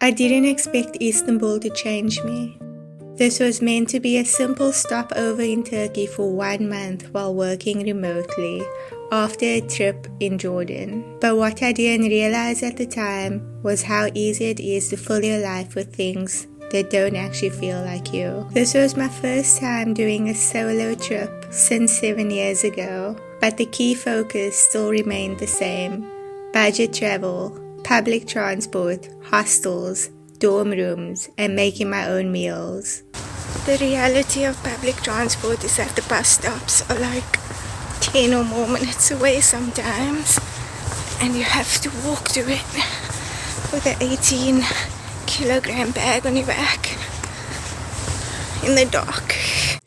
I didn't expect Istanbul to change me. This was meant to be a simple stopover in Turkey for 1 month while working remotely after a trip in Jordan. But what I didn't realize at the time was how easy it is to fill your life with things that don't actually feel like you. This was my first time doing a solo trip since 7 years ago, but the key focus still remained the same: budget travel, public transport, hostels, dorm rooms, and making my own meals. The reality of public transport is that the bus stops are like 10 or more minutes away sometimes, and you have to walk to it with an 18-kilogram bag on your back in the dark.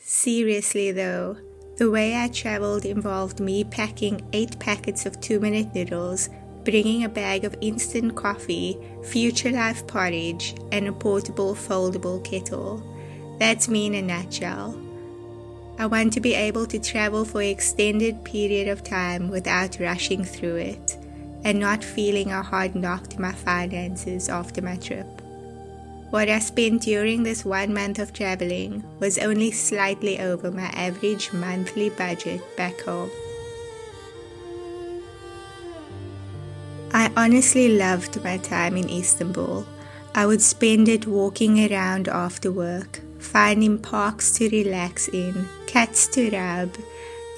Seriously though, the way I traveled involved me packing 8 packets of 2-minute noodles, bringing a bag of instant coffee, Future Life porridge, and a portable foldable kettle. That's me in a nutshell. I want to be able to travel for an extended period of time without rushing through it, and not feeling a hard knock to my finances after my trip. What I spent during this 1 month of traveling was only slightly over my average monthly budget back home. I honestly loved my time in Istanbul. I would spend it walking around after work, finding parks to relax in, cats to rub,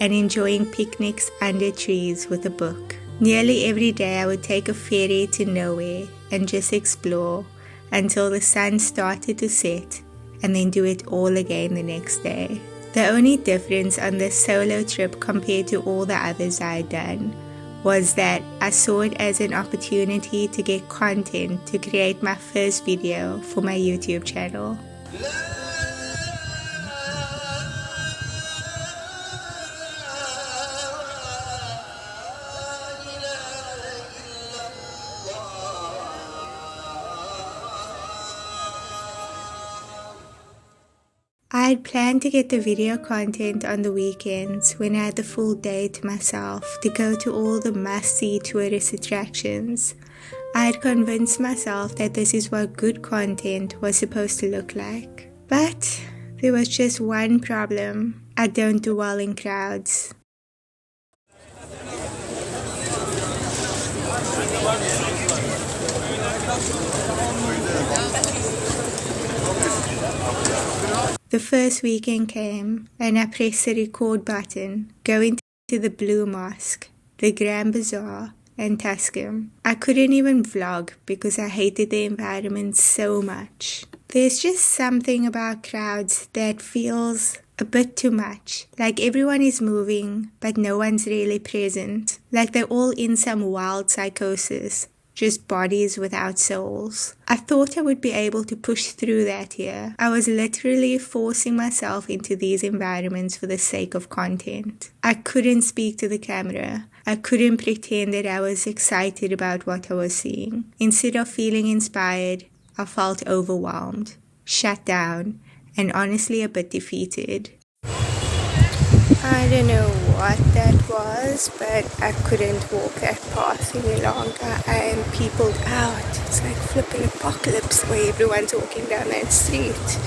and enjoying picnics under trees with a book. Nearly every day I would take a ferry to nowhere and just explore until the sun started to set, and then do it all again the next day. The only difference on this solo trip compared to all the others I had done was that I saw it as an opportunity to get content to create my first video for my YouTube channel. I had planned to get the video content on the weekends when I had the full day to myself to go to all the must-see tourist attractions. I had convinced myself that this is what good content was supposed to look like. But there was just one problem: I don't dwell in crowds. The first weekend came, and I pressed the record button, going to the Blue Mosque, the Grand Bazaar, and Tuscan. I couldn't even vlog because I hated the environment so much. There's just something about crowds that feels a bit too much. Like everyone is moving, but no one's really present. Like they're all in some wild psychosis. Just bodies without souls. I thought I would be able to push through that here. I was literally forcing myself into these environments for the sake of content. I couldn't speak to the camera. I couldn't pretend that I was excited about what I was seeing. Instead of feeling inspired, I felt overwhelmed, shut down, and honestly a bit defeated. I don't know what that was, but I couldn't walk that path any longer. I am peopled out. It's like flipping apocalypse where everyone's walking down that street.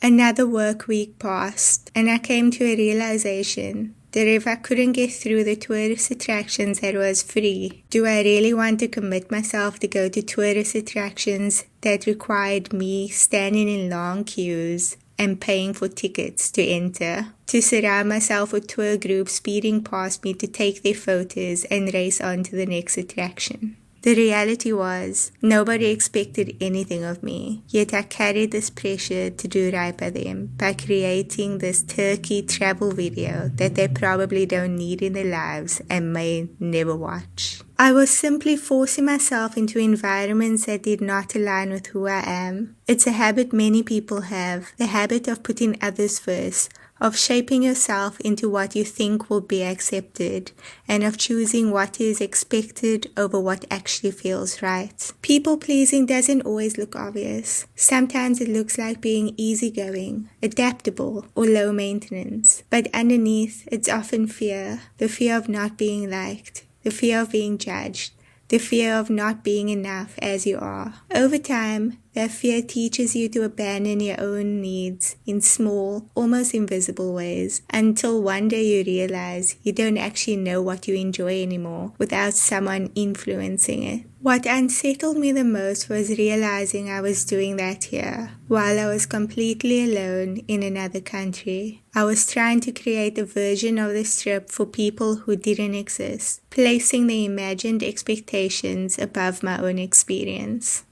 Another work week passed, and I came to a realization that if I couldn't get through the tourist attractions that was free, do I really want to commit myself to go to tourist attractions that required me standing in long queues and paying for tickets to enter, to surround myself with tour groups speeding past me to take their photos and race on to the next attraction? The reality was, nobody expected anything of me, yet I carried this pressure to do right by them by creating this Turkey travel video that they probably don't need in their lives and may never watch. I was simply forcing myself into environments that did not align with who I am. It's a habit many people have, the habit of putting others first, of shaping yourself into what you think will be accepted, and of choosing what is expected over what actually feels right. People-pleasing doesn't always look obvious. Sometimes it looks like being easygoing, adaptable, or low maintenance. But underneath, it's often fear. The fear of not being liked, the fear of being judged, the fear of not being enough as you are. Over time, that fear teaches you to abandon your own needs in small, almost invisible ways, until one day you realize you don't actually know what you enjoy anymore without someone influencing it. What unsettled me the most was realizing I was doing that here, while I was completely alone in another country. I was trying to create a version of this trip for people who didn't exist, placing the imagined expectations above my own experience.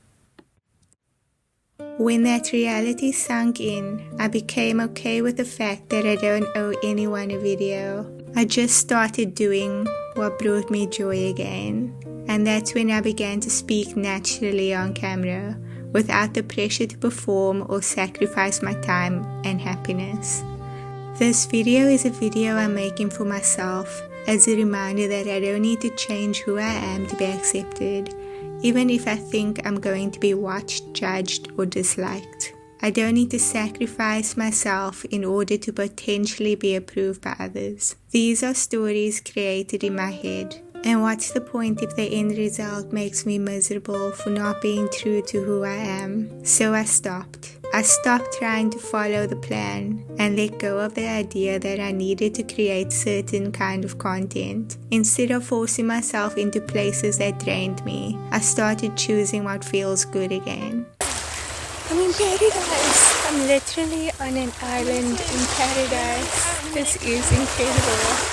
When that reality sunk in, I became okay with the fact that I don't owe anyone a video. I just started doing what brought me joy again. And that's when I began to speak naturally on camera, without the pressure to perform or sacrifice my time and happiness. This video is a video I'm making for myself, as a reminder that I don't need to change who I am to be accepted, even if I think I'm going to be watched, judged, or disliked. I don't need to sacrifice myself in order to potentially be approved by others. These are stories created in my head. And what's the point if the end result makes me miserable for not being true to who I am? So I stopped. I stopped trying to follow the plan and let go of the idea that I needed to create certain kind of content. Instead of forcing myself into places that drained me, I started choosing what feels good again. I'm in paradise. I'm literally on an island in paradise. This is incredible.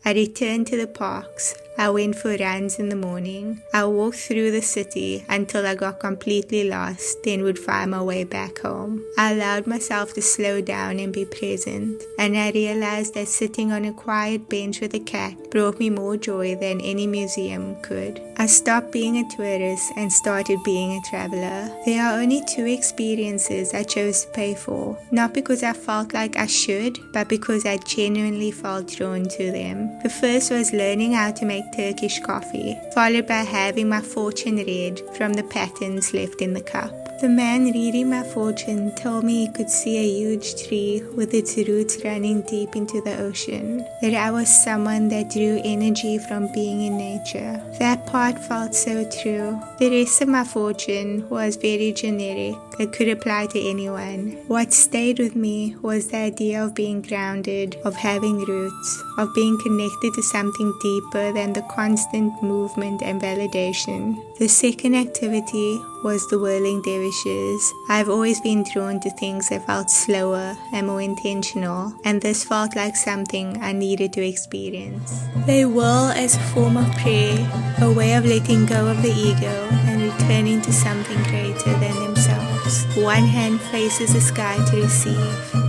I returned to the parks. I went for runs in the morning. I walked through the city until I got completely lost, then would find my way back home. I allowed myself to slow down and be present, and I realized that sitting on a quiet bench with a cat brought me more joy than any museum could. I stopped being a tourist and started being a traveler. There are only 2 experiences I chose to pay for, not because I felt like I should, but because I genuinely felt drawn to them. The first was learning how to make Turkish coffee, followed by having my fortune read from the patterns left in the cup. The man reading my fortune told me he could see a huge tree with its roots running deep into the ocean, that I was someone that drew energy from being in nature. That part felt so true. The rest of my fortune was very generic. It could apply to anyone. What stayed with me was the idea of being grounded, of having roots, of being connected to something deeper than the constant movement and validation. The second activity was the whirling dervishes. I've always been drawn to things that felt slower and more intentional, and this felt like something I needed to experience. They whirl as a form of prayer, a way of letting go of the ego and returning to something greater than themselves. One hand faces the sky to receive,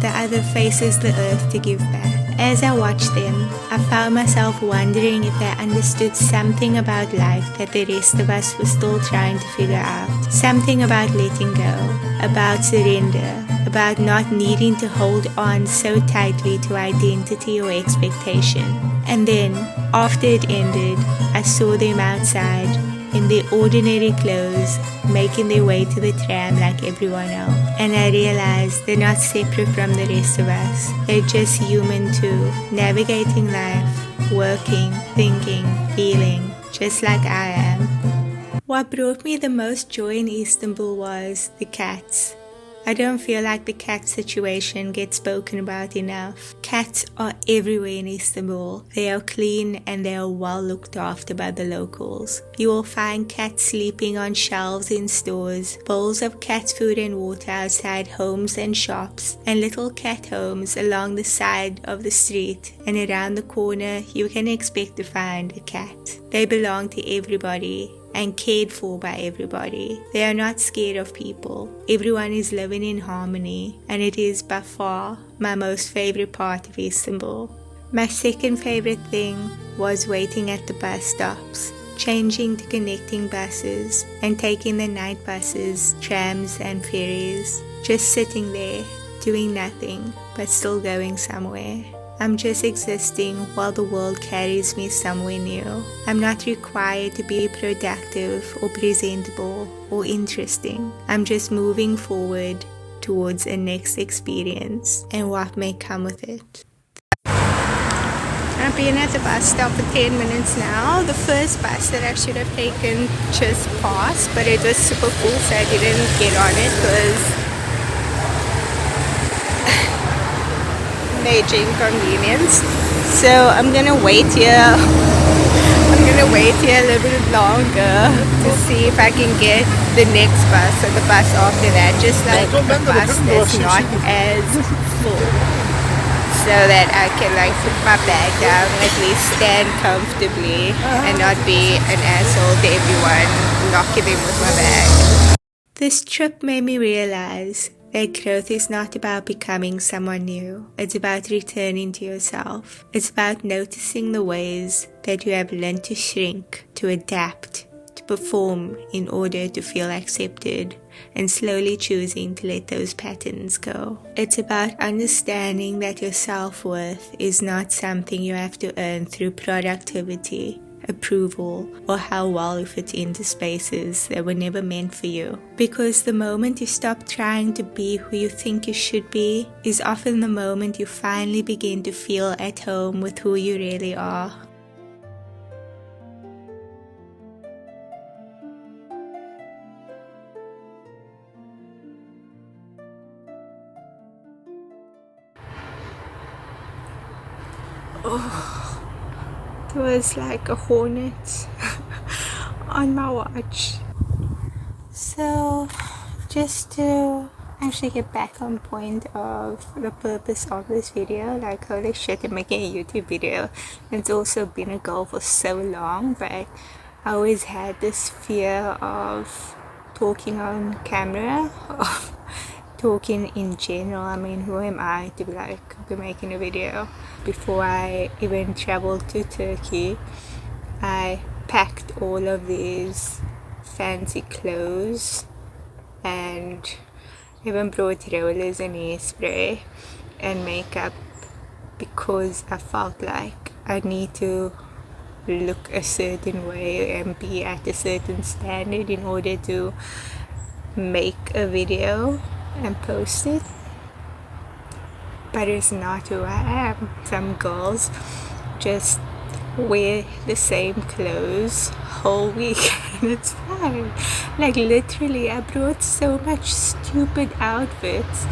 the other faces the earth to give back. As I watched them, I found myself wondering if they understood something about life that the rest of us were still trying to figure out. Something about letting go, about surrender, about not needing to hold on so tightly to identity or expectation. And then, after it ended, I saw them outside, in their ordinary clothes, making their way to the tram like everyone else. And I realized they're not separate from the rest of us. They're just human too, navigating life, working, thinking, feeling, just like I am. What brought me the most joy in Istanbul was the cats. I don't feel like the cat situation gets spoken about enough. Cats are everywhere in Istanbul. They are clean and they are well looked after by the locals. You will find cats sleeping on shelves in stores, bowls of cat food and water outside homes and shops, and little cat homes along the side of the street, and around the corner you can expect to find a cat. They belong to everybody and cared for by everybody. They are not scared of people. Everyone is living in harmony, and it is by far my most favorite part of Istanbul. My second favorite thing was waiting at the bus stops, changing to connecting buses, and taking the night buses, trams and ferries. Just sitting there, doing nothing, but still going somewhere. I'm just existing while the world carries me somewhere new. I'm not required to be productive or presentable or interesting. I'm just moving forward towards a next experience and what may come with it. I'm I've been at the bus stop for 10 minutes now. The first bus that I should have taken just passed, but it was super full, so I didn't get on it because major inconvenience. So I'm gonna wait here. I'm gonna wait here a little bit longer to see if I can get the next bus or the bus after that, just like a bus that's not as full, so that I can like put my bag down, at least stand comfortably and not be an asshole to everyone knocking in with my bag. This trip made me realize that growth is not about becoming someone new. It's about returning to yourself. It's about noticing the ways that you have learned to shrink, to adapt, to perform in order to feel accepted, and slowly choosing to let those patterns go. It's about understanding that your self-worth is not something you have to earn through productivity, approval, or how well you fit into spaces that were never meant for you. Because the moment you stop trying to be who you think you should be is often the moment you finally begin to feel at home with who you really are. Oh, there was like a hornet on my watch. So just to actually get back on point of the purpose of this video, like holy shit, I'm making a YouTube video. It's also been a goal for so long, but I always had this fear of talking on camera, of talking in general. I mean, who am I to be making a video? Before I even traveled to Turkey, I packed all of these fancy clothes and even brought rollers and hairspray and makeup because I felt like I need to look a certain way and be at a certain standard in order to make a video and post it. But it's not who I am. Some girls just wear the same clothes whole week and it's fine. Like literally, I brought so much stupid outfits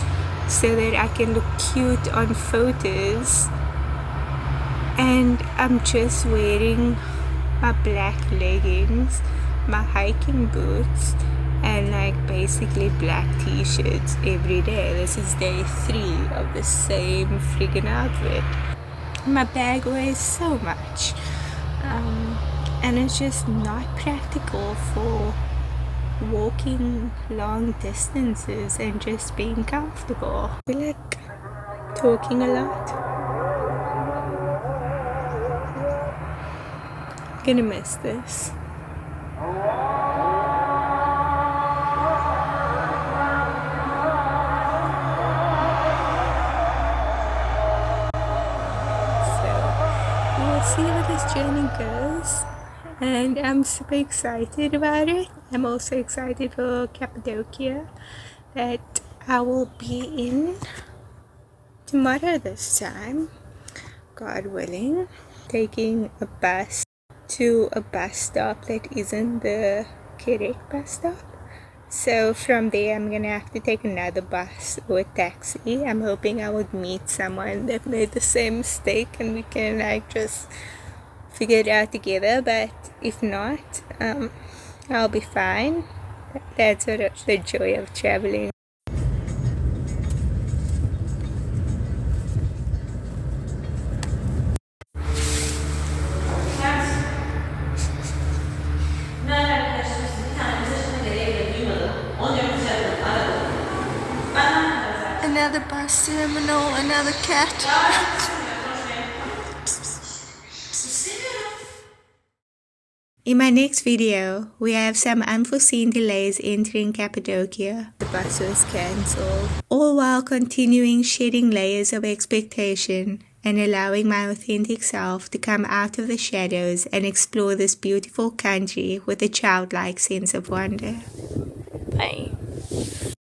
so that I can look cute on photos, and I'm just wearing my black leggings, my hiking boots, and like basically black t-shirts every day. This is day 3 of the same friggin' outfit. My bag weighs so much, and it's just not practical for walking long distances and just being comfortable. I feel like talking a lot. I'm gonna miss this. We'll see where this journey goes, and I'm super excited about it. I'm also excited for Cappadocia that I will be in tomorrow this time, God willing, taking a bus to a bus stop that isn't the correct bus stop. So from there I'm gonna have to take another bus or a taxi. I'm hoping I would meet someone that made the same mistake and we can like just figure it out together, but if not, I'll be fine. That's sort of the joy of traveling. Another bus terminal, another cat. In my next video, we have some unforeseen delays entering Cappadocia. The bus was cancelled. All while continuing shedding layers of expectation and allowing my authentic self to come out of the shadows and explore this beautiful country with a childlike sense of wonder. Bye.